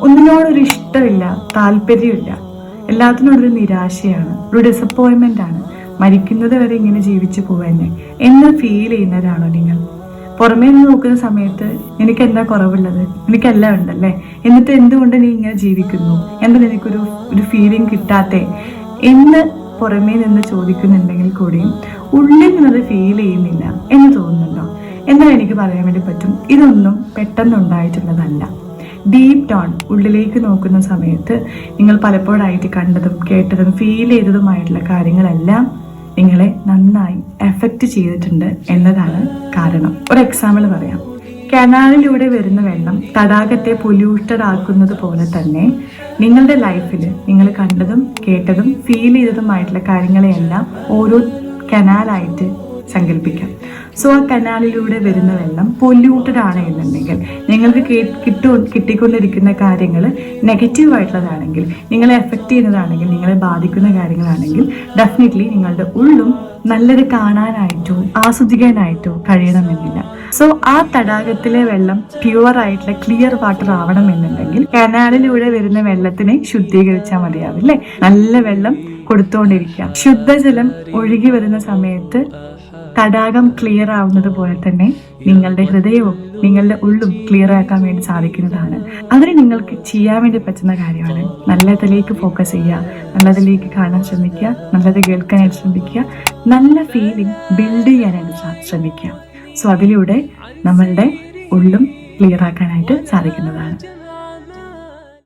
ഒന്നിനോടൊരു ഇഷ്ടമില്ല, താല്പര്യമില്ല, എല്ലാത്തിനോടൊരു നിരാശയാണ്, ഒരു ഡിസപ്പോയിൻമെന്റ് ആണ്. മരിക്കുന്നത് വരെ ഇങ്ങനെ ജീവിച്ചു പോവന്നെ എന്ന് ഫീൽ ചെയ്യുന്നവരാണോ നിങ്ങൾ? പുറമേ നിന്ന് നോക്കുന്ന സമയത്ത് എനിക്ക് എന്താ കുറവുള്ളത്, എനിക്കെല്ലാം ഉണ്ടല്ലേ, എന്നിട്ട് എന്തുകൊണ്ട് നീ ഇങ്ങനെ ജീവിക്കുന്നു, എന്താ നിനക്കൊരു ഫീലിംഗ് കിട്ടാത്തേ എന്ന് പുറമേ നിന്ന് ചോദിക്കുന്നുണ്ടെങ്കിൽ കൂടിയും ഉള്ളിൽ നിന്നത് ഫീൽ ചെയ്യുന്നില്ല എന്ന് തോന്നുന്നുണ്ടോ? എന്നാൽ എനിക്ക് പറയാൻ വേണ്ടി പറ്റും, ഇതൊന്നും പെട്ടെന്നുണ്ടായിട്ടുള്ളതല്ല. ഡീപ് ഡൗൺ ഉള്ളിലേക്ക് നോക്കുന്ന സമയത്ത് നിങ്ങൾ പലപ്പോഴായിട്ട് കണ്ടതും കേട്ടതും ഫീൽ ചെയ്തതുമായിട്ടുള്ള കാര്യങ്ങളെല്ലാം നിങ്ങളെ നന്നായി എഫക്റ്റ് ചെയ്തിട്ടുണ്ട് എന്നതാണ് കാരണം. ഒരു എക്സാമ്പിൾ പറയാം. കനാലിലൂടെ വരുന്ന വെള്ളം തടാകത്തെ പൊല്യൂട്ടഡ് ആക്കുന്നത് പോലെ തന്നെ നിങ്ങളുടെ ലൈഫിൽ നിങ്ങൾ കണ്ടതും കേട്ടതും ഫീൽ ചെയ്തതുമായിട്ടുള്ള കാര്യങ്ങളെയെല്ലാം ഓരോ കനാലായിട്ട് സങ്കല്പിക്കാം. സോ ആ കനാലിലൂടെ വരുന്ന വെള്ളം പൊല്യൂട്ടഡ് ആണ് എന്നുണ്ടെങ്കിൽ, നിങ്ങൾക്ക് കിട്ടിക്കൊണ്ടിരിക്കുന്ന കാര്യങ്ങൾ നെഗറ്റീവ് ആയിട്ടുള്ളതാണെങ്കിൽ, നിങ്ങളെ എഫക്റ്റ് ചെയ്യുന്നതാണെങ്കിൽ, നിങ്ങളെ ബാധിക്കുന്ന കാര്യങ്ങളാണെങ്കിൽ ഡെഫിനറ്റ്ലി നിങ്ങളുടെ ഉള്ളും നല്ലത് കാണാനായിട്ടോ ആസ്വദിക്കാനായിട്ടോ കഴിയണമെന്നില്ല. സോ ആ തടാകത്തിലെ വെള്ളം പ്യുവർ ആയിട്ടുള്ള ക്ലിയർ വാട്ടർ ആവണമെന്നുണ്ടെങ്കിൽ കനാലിലൂടെ വരുന്ന വെള്ളത്തിനെ ശുദ്ധീകരിച്ചാൽ മതിയാവില്ലേ? നല്ല വെള്ളം കൊടുത്തുകൊണ്ടിരിക്കുക. ശുദ്ധജലം ഒഴുകി വരുന്ന സമയത്ത് തടാകം ക്ലിയർ ആവുന്നത് പോലെ തന്നെ നിങ്ങളുടെ ഹൃദയവും നിങ്ങളുടെ ഉള്ളും ക്ലിയർ ആക്കാൻ വേണ്ടി സാധിക്കുന്നതാണ്. അതിന് നിങ്ങൾക്ക് ചെയ്യാൻ വേണ്ടി പറ്റുന്ന കാര്യമാണ് നല്ലതിലേക്ക് ഫോക്കസ് ചെയ്യുക, നല്ലതിലേക്ക് കാണാൻ ശ്രമിക്കുക, നല്ലത് കേൾക്കാനായിട്ട് ശ്രമിക്കുക, നല്ല ഫീലിംഗ് ബിൽഡ് ചെയ്യാനായിട്ട് ശ്രമിക്കുക. സോ അതിലൂടെ നമ്മളുടെ ഉള്ളും ക്ലിയർ ആക്കാനായിട്ട് സാധിക്കുന്നതാണ്.